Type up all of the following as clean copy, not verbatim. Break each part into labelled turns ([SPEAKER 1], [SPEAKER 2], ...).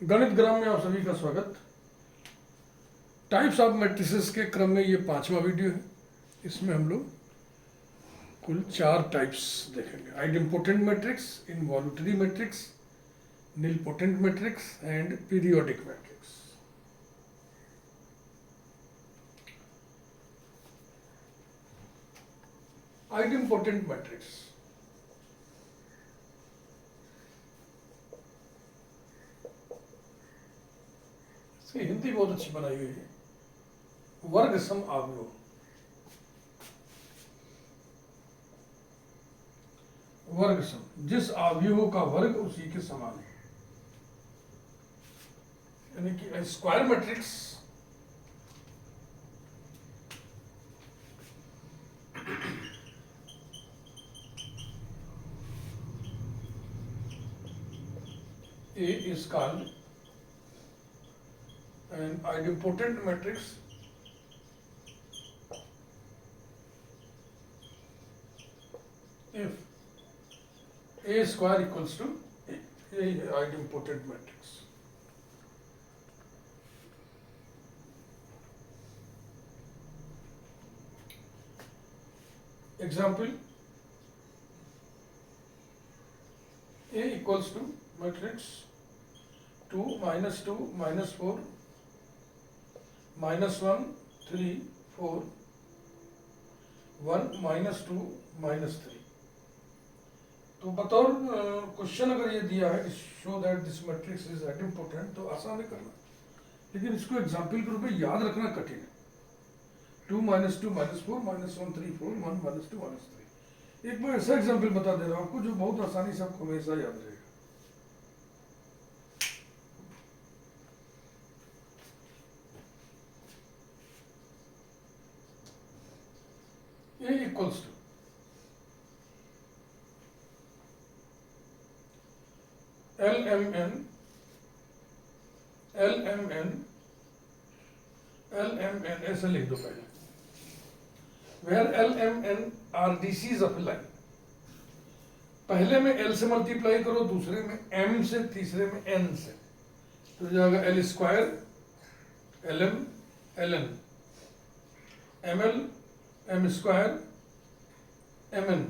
[SPEAKER 1] गणित ग्राम में आप सभी का स्वागत। टाइप्स ऑफ मैट्रिसेस के क्रम में ये 5वां वीडियो है। इसमें हम लोग कुल 4 टाइप्स देखेंगे: idempotent matrix, involutory matrix, nilpotent matrix and periodic matrix. Idempotent matrix Hindi बहुत अच्छी बनाई हुई है। वर्ग सम अवयव, वर्ग सम, जिस अवयव का वर्ग उसी के समान है, यानी कि square matrix A is called an idempotent matrix if A square equals to A. A is idempotent matrix. Example: A equals to matrix 2 minus 2 minus 4 minus 1 3 4 1 minus 2 minus 3। तो बतौर क्वेश्चन अगर ये दिया है show that this matrix is idempotent, तो आसान है करना, लेकिन इसको एग्जाम्पल के रूप में याद रखना कठिन है। 2 minus 2 minus 4 minus 1 3 4 1 minus 2 minus 3। एक मैं ऐसा एग्जाम्पल बता दे रहा हूँ आपको जो बहुत आसानी से आपको हमेशा याद रहेगा। A equals to LMN ऐसे लिख दो पहले, where LMN are DCs of a line। पहले में L से मल्टीप्लाई करो, दूसरे में M से, तीसरे में N से, तो जाएगा L square LM LN, ML M square MN,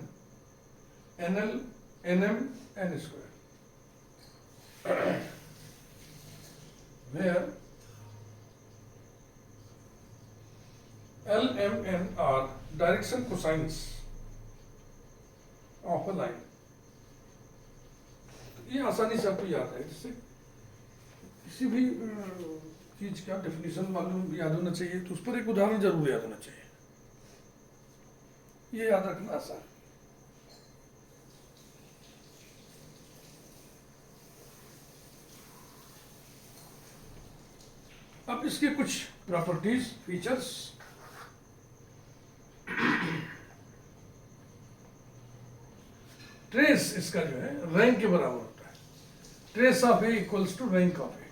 [SPEAKER 1] NL NM N square. where L, M, N are direction cosines of a line। ये आसानी से आपको याद है, जिससे किसी भी चीज का डेफिनेशन मालूम याद होना चाहिए, तो उस पर एक उदाहरण जरूर याद होना चाहिए। ये याद रखना आसान। अब इसके कुछ प्रॉपर्टीज, फीचर्स। ट्रेस इसका जो है रैंक के बराबर होता है। Trace of A equals to rank of A.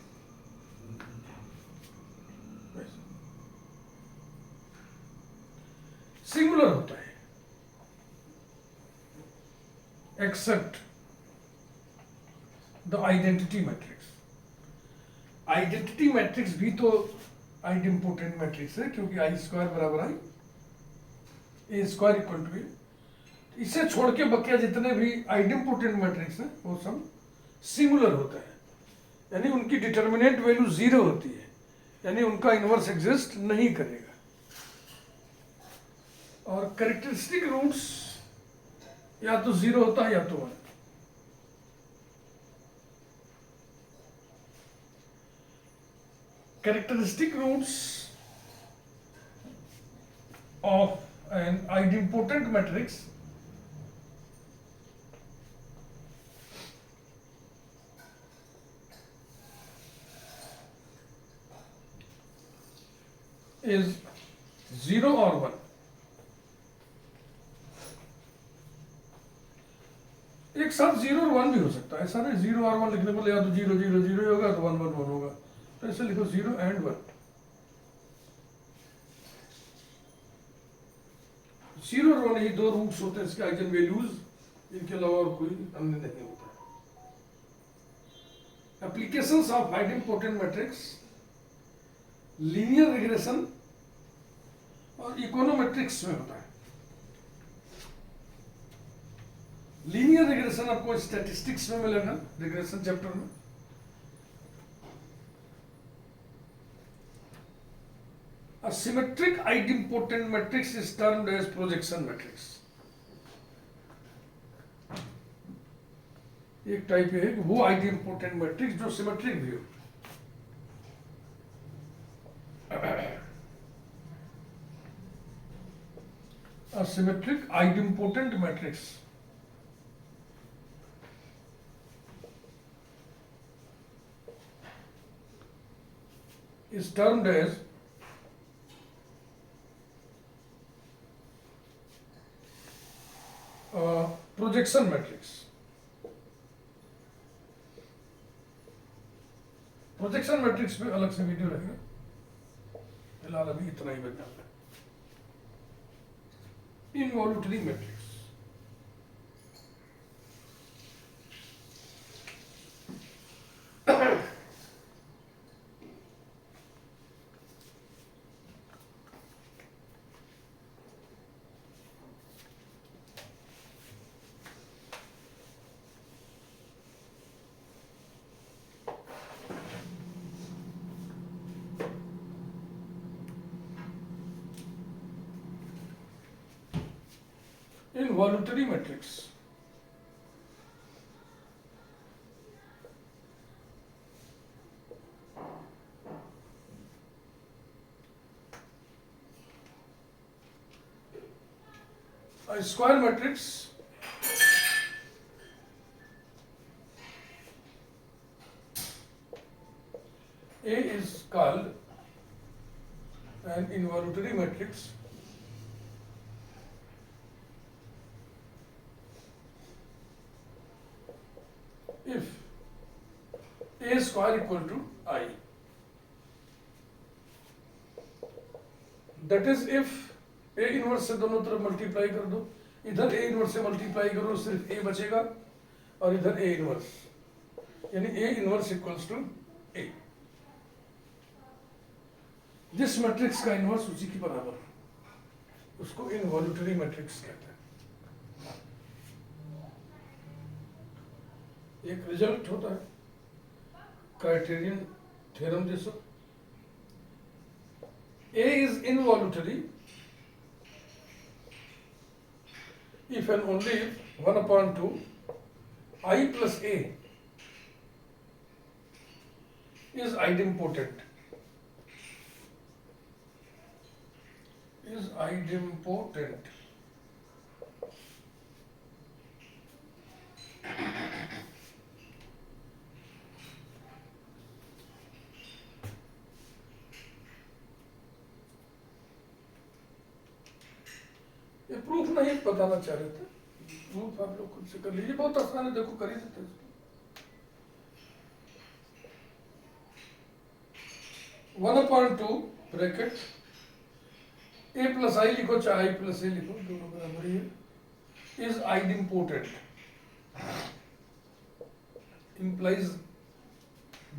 [SPEAKER 1] Singular होता है except the identity matrix. Identity matrix भी तो आइडेम्पोटेंट मैट्रिक्स है, क्योंकि आई स्क्वायर बराबर I A square equal to A. इसे छोड़ के बकिया जितने भी आइडेम्पोटेंट मैट्रिक्स हैं वो सब सिंगुलर होता है, यानी उनकी डिटर्मिनेंट वैल्यू 0 होती है, यानी उनका इनवर्स एग्जिस्ट नहीं करेगा। और कैरेक्टरिस्टिक रूट्स या तो 0 होता है या तो 1। Characteristic roots of an idempotent matrix is 0 or 1। एक साथ 0 और 1 भी हो सकता है, ऐसा नहीं 0 और 1 लिखने पर या तो 0 0 0 होगा तो 1 1 1 होगा, तो ऐसे लिखो 0 and 1। 0 और 1 ही दो रूट्स होते हैं इसके आइगन वैल्यूज, इनके अलावा और कोई अन्य नहीं होता है। Applications of idempotent matrix, linear regression और इकोनोमेट्रिक्स में होता है। लीनियर रिग्रेशन आपको स्टैटिस्टिक्स में मिलेगा, रिग्रेशन चैप्टर में। A symmetric idempotent matrix is termed as projection matrix. एक टाइप है वो आइडेंटिपोटेंट मैट्रिक्स जो सिमेट्रिक भी हो। A symmetric idempotent matrix is termed as projection matrix. Projection matrix पे अलग से वीडियो रहेगा, फिलहाल अभी इतना ही बचा है। Involutory matrix, involuntary matrix, a square matrix A is called an involuntary matrix if A square equal to I, that is if A inverse से दोनों तरफ मल्टीप्लाई कर दो, इधर A इनवर्स से मल्टीप्लाई करो सिर्फ A बचेगा और इधर A इनवर्स, यानी A inverse equals to A। जिस मैट्रिक्स का इनवर्स उसी के बराबर उसको इनवॉल्यूटरी मैट्रिक्स कहते हैं। एक रिजल्ट होता है क्राइटेरियन थ्योरम जैसा, A is involuntary if and only if 1/2 I plus A is idempotent. Is idempotent. ये प्रूफ नहीं बताना चाह रहे थे, प्रूफ आप लोग खुद से कर लीजिए, बहुत आसान है, देखो कर ही देते हैं। 1/2 ब्रैकेट A प्लस आई लिखो चाहे I प्लस A लिखो, दोनों बराबर ही है। Is idempotent implies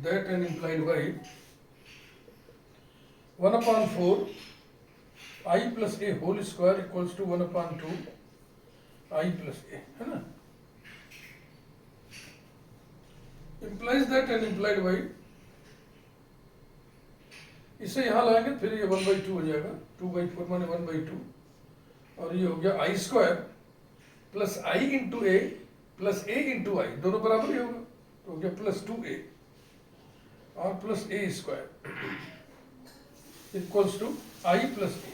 [SPEAKER 1] that and implied by 1/4 I plus A whole square equals to 1/2 I plus A, है ना। implies that and implied by, इसे यहाँ लाएंगे फिर ये 1/2 हो जाएगा, 2/4 माने 1/2, और ये हो गया I square plus I into A plus A into I, दोनों बराबर ही होगा, तो हो गया प्लस 2A और plus A square equals to I plus A।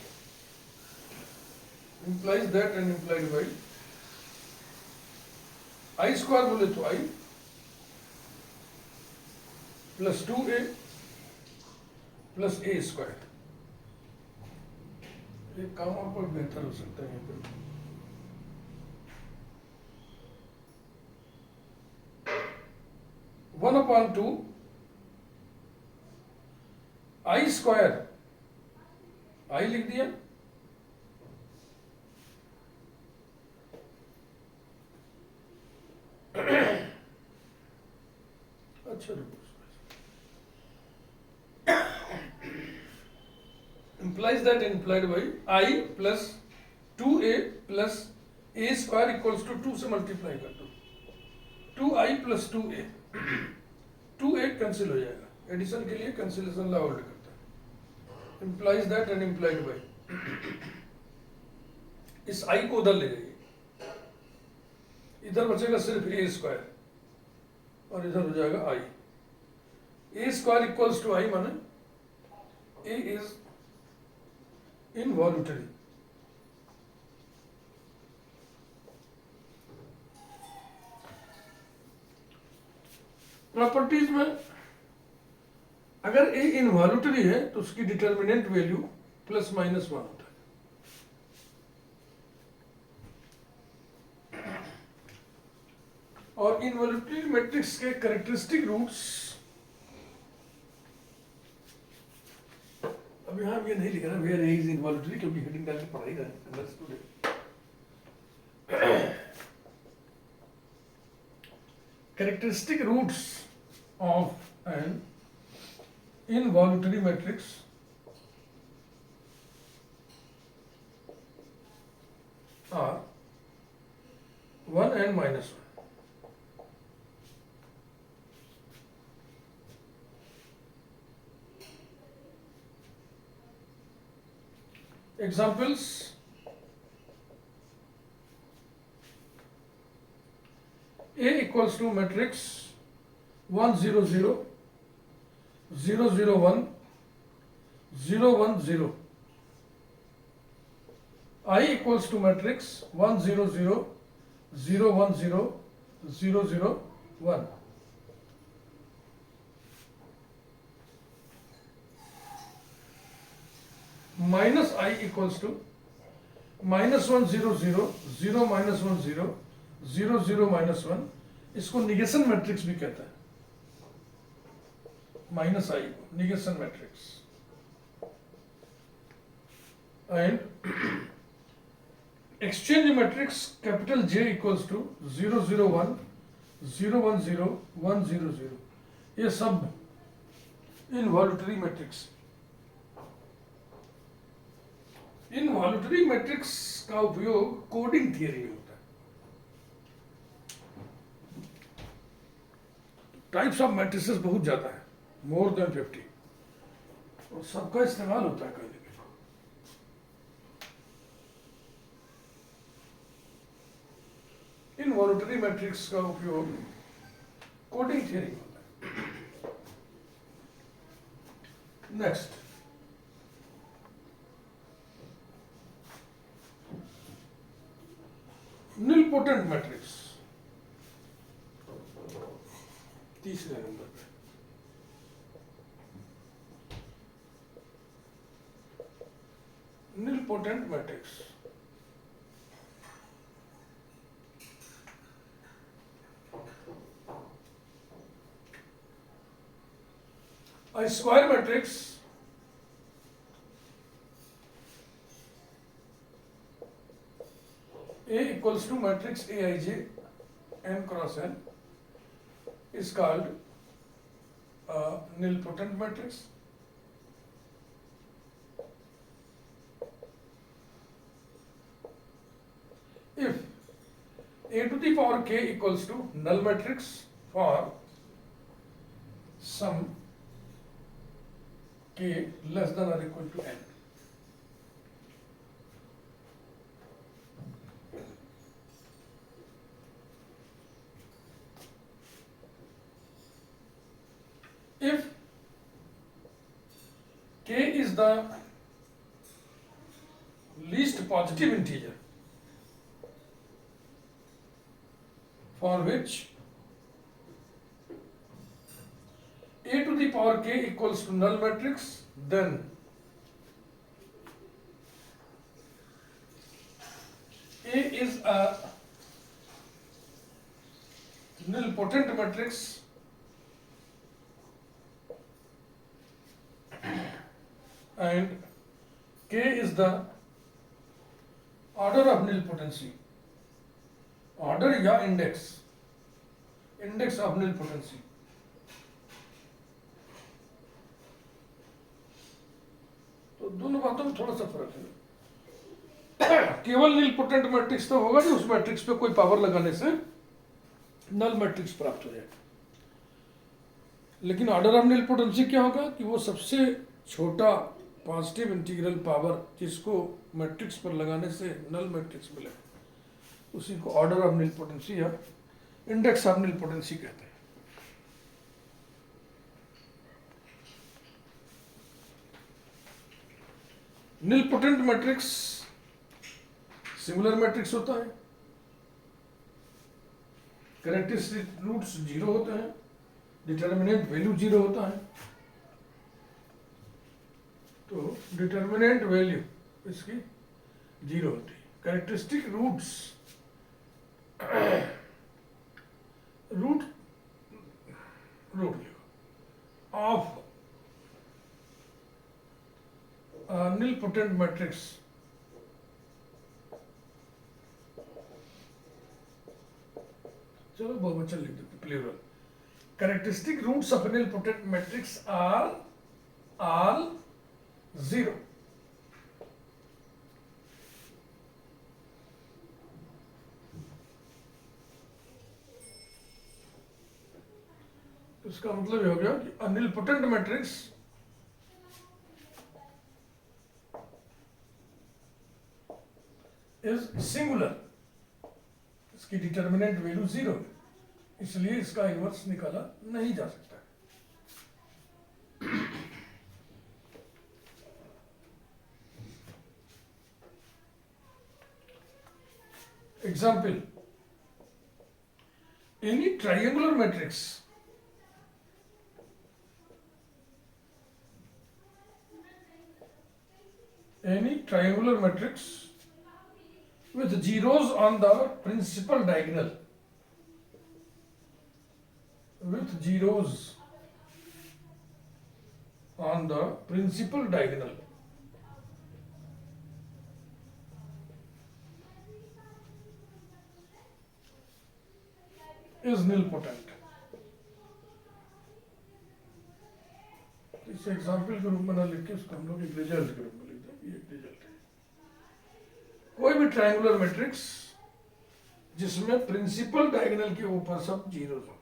[SPEAKER 1] implies that and implied by I square बोले तो I plus 2A plus A square. एक काम और कोई बेहतर हो सकता है यहाँ पे, one upon two I square, I लिख दिया, अच्छा implies that implied by I plus 2a plus a square equals to 2 से मल्टीप्लाई कर दो, 2i plus 2a, 2a cancel हो जाएगा, एडिशन के लिए कैंसिलेशन ला होल्ड करता है। implies that and implied by, इस i को उधर ले जाइए, इधर बचेगा सिर्फ a स्क्वायर और इधर हो जाएगा i, a square equals to i माने a इज इनवॉल्यूटरी। प्रॉपर्टीज में अगर a इनवॉल्यूटरी है तो उसकी डिटर्मिनेंट वैल्यू प्लस माइनस 1 होता है। और इनवॉल्यूटरी मैट्रिक्स के कैरेक्टरिस्टिक रूट्स, अब यहां ये नहीं लिखा ना वेयर ए इज इनवॉल्यूटरी, क्योंकि हेडिंग डाल के पढ़ाई रहे understood. Characteristic roots of an involutory matrix are 1 and -1. Examples: A equals to matrix 1 0 0 0 0 1 0 1 0. I equals to matrix 1 0 0 0 1 0 0 0 1. Minus I equals to -1 0 0 0 -1 0 0 0 -1, इसको निगेशन मैट्रिक्स भी कहता है, माइनस आई को negation matrix. And exchange matrix capital J equals to 0 0 1 0 1 0 1 0 0, ये सब involutory matrix. Involutory matrix का उपयोग coding theory में होता है। टाइप्स ऑफ मैट्रिसेस बहुत ज्यादा है, मोर देन 50, और सबका इस्तेमाल होता है कहीं ना कहीं। इनवॉल्यूटरी मैट्रिक्स का उपयोग कोडिंग थियरी में होता है। नेक्स्ट, निलपोटेंट मैट्रिक्स, तीसरे नंबर पे। Nilpotent matrix a square matrix A equals to matrix Aij n cross n is called a nilpotent matrix. If A to the power k equals to null matrix for some k less than or equal to n. If k is the least positive integer for which A to the power k equals to null matrix, then A is a nilpotent matrix and k is the order of nilpotency, order या index of nilpotency. दोनों बातों में थोड़ा सा फर्क है। केवल nilpotent matrix तो होगा जो उस मैट्रिक्स पे कोई पावर लगाने से नल मैट्रिक्स प्राप्त हो जाए। लेकिन ऑर्डर ऑफ नीलपोटेंसी क्या होगा कि वो सबसे छोटा पॉजिटिव इंटीग्रल पावर जिसको मैट्रिक्स पर लगाने से नल मैट्रिक्स मिले, उसी को ऑर्डर ऑफ नीलपोटेंसी या इंडेक्स ऑफ नीलपोटेंसी कहते हैं। नीलपोटेंट मैट्रिक्स सिंगुलर मैट्रिक्स होता है, कैरेक्टरिस्टिक रूट्स 0 होते हैं, डिटर्मिनेंट वैल्यू 0 होता है। तो डिटर्मिनेंट वैल्यू इसकी 0 होती है। Characteristic roots root of nilpotent matrix चलो बहुवचन लिख देते, plural. Characteristic roots of nilpotent matrix are all 0। इसका मतलब ये हो गया कि नीलपोटेंट मैट्रिक्स इज सिंगुलर, इसकी डिटर्मिनेंट वैल्यू 0 है, इसलिए इसका इनवर्स निकाला नहीं जा सकता। Example, any triangular matrix with zeros on the principal diagonal, with zeros on the principal diagonal is nilpotent। इस एग्जाम्पल के रूप में ना लिख के उसको हम लोग एक रिजल्ट के रूप में लिख दें। ये एक रिजल्ट है, कोई भी ट्रायंगुलर मैट्रिक्स जिसमें प्रिंसिपल डायगोनल के ऊपर सब जीरोस हो,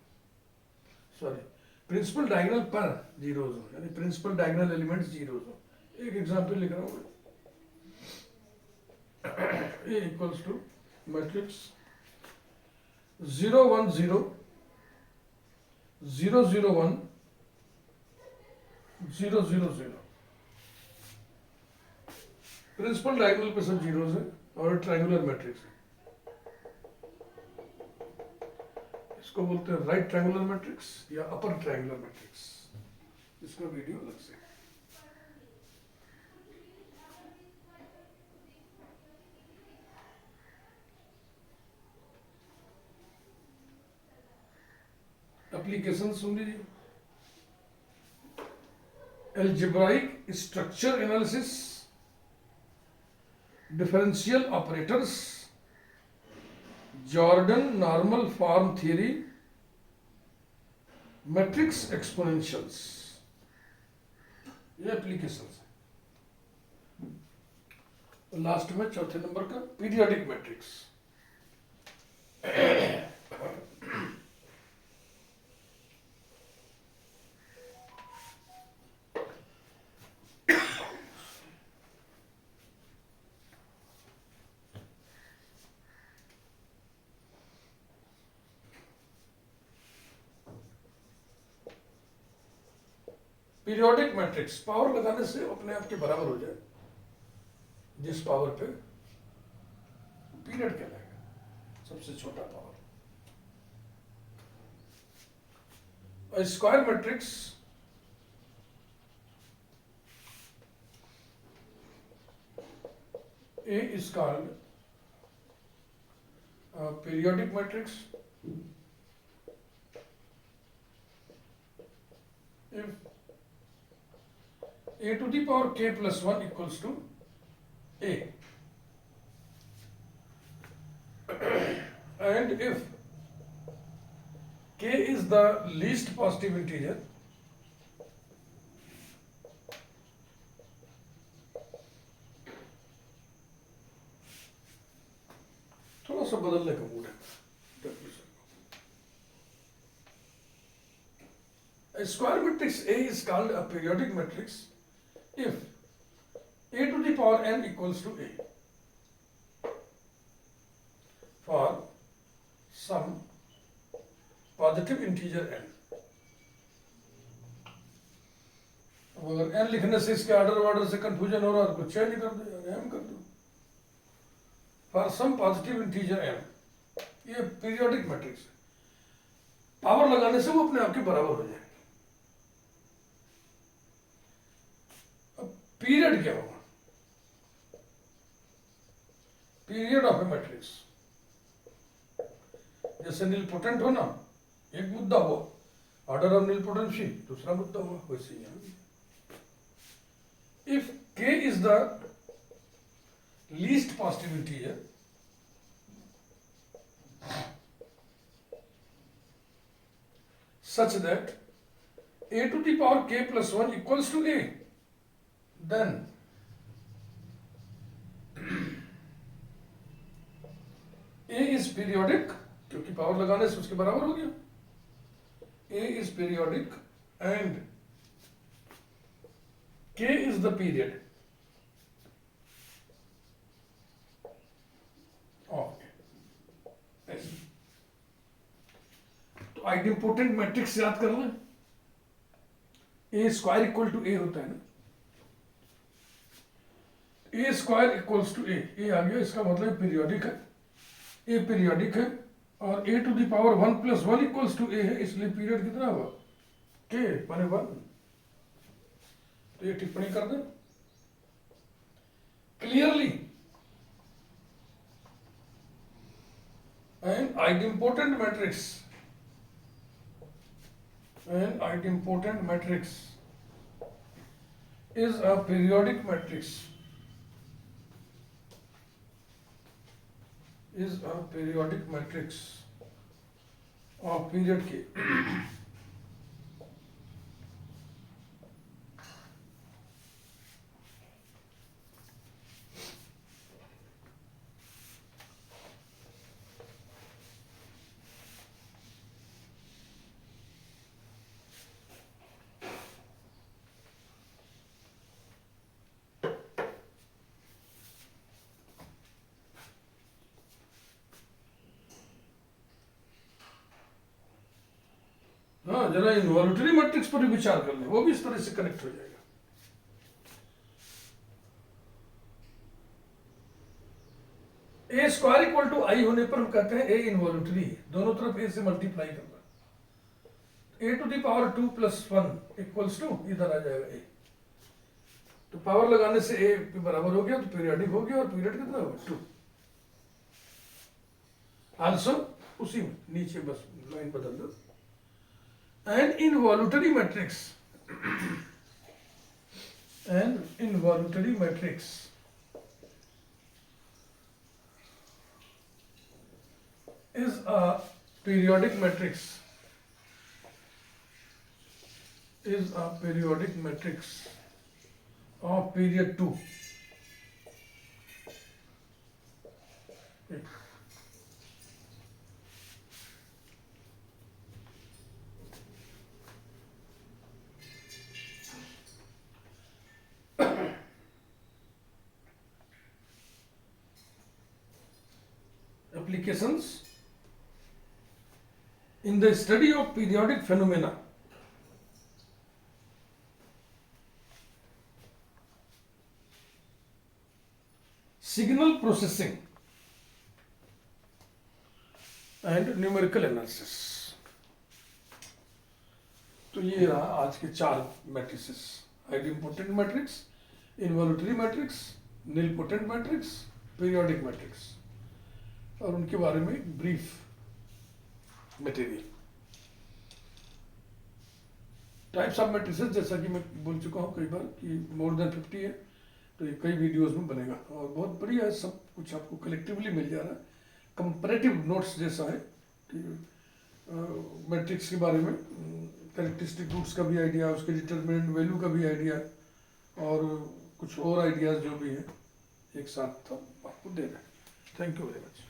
[SPEAKER 1] सॉरी प्रिंसिपल डायगोनल पर जीरोस हो, यानी प्रिंसिपल डायगोनल एलिमेंट्स जीरोस हो। एक एग्जांपल लिख रहा हूं, A equals to matrix 0 1 0 0 0 1 0 0 0। Principal diagonal पे सब जीरोस है और ट्रायंगुलर मैट्रिक्स है। इसको बोलते हैं राइट ट्रायंगुलर मैट्रिक्स या अपर ट्रायंगुलर मैट्रिक्स। इसका वीडियो अलग से। एप्लीकेशन सुन लीजिए। Algebraic structure analysis, differential operators, Jordan normal form theory, matrix एक्सपोनेंशियल्स, ये एप्लीकेशंस है। लास्ट में चौथे नंबर का periodic matrix. Periodic matrix power लगाने से अपने आप के बराबर हो जाए, जिस पावर पे पीरियड कहलाएगा, सबसे छोटा power. Square matrix A is called periodic matrix if a to the power k plus 1 equals to a, and if k is the least positive integer सा बदलने का मूड है। A square matrix A is called a periodic matrix if a to the power n equals to a for some positive integer n। अब अगर n लिखने से इसके order से कंफ्यूजन हो रहा है तो कुछ चेंज कर दो, m कर दो। For some positive integer m, ये पीरियोडिक मैट्रिक्स है, पावर लगाने से वो अपने आप के बराबर हो जाएगी। अब पीरियड क्या होगा? पीरियड ऑफ ए मैट्रिक्स, जैसे नीलपोटेंट हो ना, एक मुद्दा हुआ, ऑर्डर ऑफ नीलपोटेंसी दूसरा मुद्दा हुआ, वैसे ही यहाँ if k is the least positive integer such that a to the power k plus 1 equals to a, then a is periodic, क्योंकि पावर लगाने से उसके बराबर हो गया, a is periodic and k is the period of A। तो आइडेंटिपोटेंट matrix याद कर लें, A square equal to A होता है ना, A square equals to A आ गया, इसका मतलब पीरियोडिक है, ए पीरियोडिक है और A to the power 1 plus 1 equals to A है, इसलिए पीरियड कितना हुआ? के माने 1। तो ये टिप्पणी कर दें clearly. An idempotent matrix is a periodic matrix, of period k। हाँ, जरा इनवॉल्यूटरी मैट्रिक्स पर भी विचार कर लें, वो भी इस तरह से कनेक्ट हो जाएगा। ए स्क्वायर इक्वल टू आई होने पर हम कहते हैं ए इनवॉल्यूटरी है, दोनों तरफ ए से मल्टीप्लाई करना, A to the power 2 plus 1 equals to इधर आ जाएगा ए, तो पावर लगाने से ए के बराबर हो गया, तो पीरियडिक हो गया, और पीरियड कितना होगा? 2। आल्सो उसी में नीचे बस लाइन बदल दो। An involuntary matrix is a periodic matrix of period 2। Applications in the study of periodic phenomena, signal processing and numerical analysis। तो ये रहा आज के 4 matrices, idempotent matrix, involutory matrix, nilpotent matrix, periodic matrix, और उनके बारे में brief material. Types of matrices जैसा कि मैं बोल चुका हूँ कई बार कि मोर देन 50 है, तो ये कई वीडियोस में बनेगा, और बहुत बढ़िया है, सब कुछ आपको कलेक्टिवली मिल जा रहा है, कंपैरेटिव नोट्स जैसा है कि मैट्रिक्स के बारे में कैरेक्टरिस्टिक रूट्स का भी आइडिया, उसके डिटरमिनेंट वैल्यू का भी आइडिया, और कुछ और आइडियाज जो भी हैं एक साथ आपको दे रहे हैं। Thank you very much.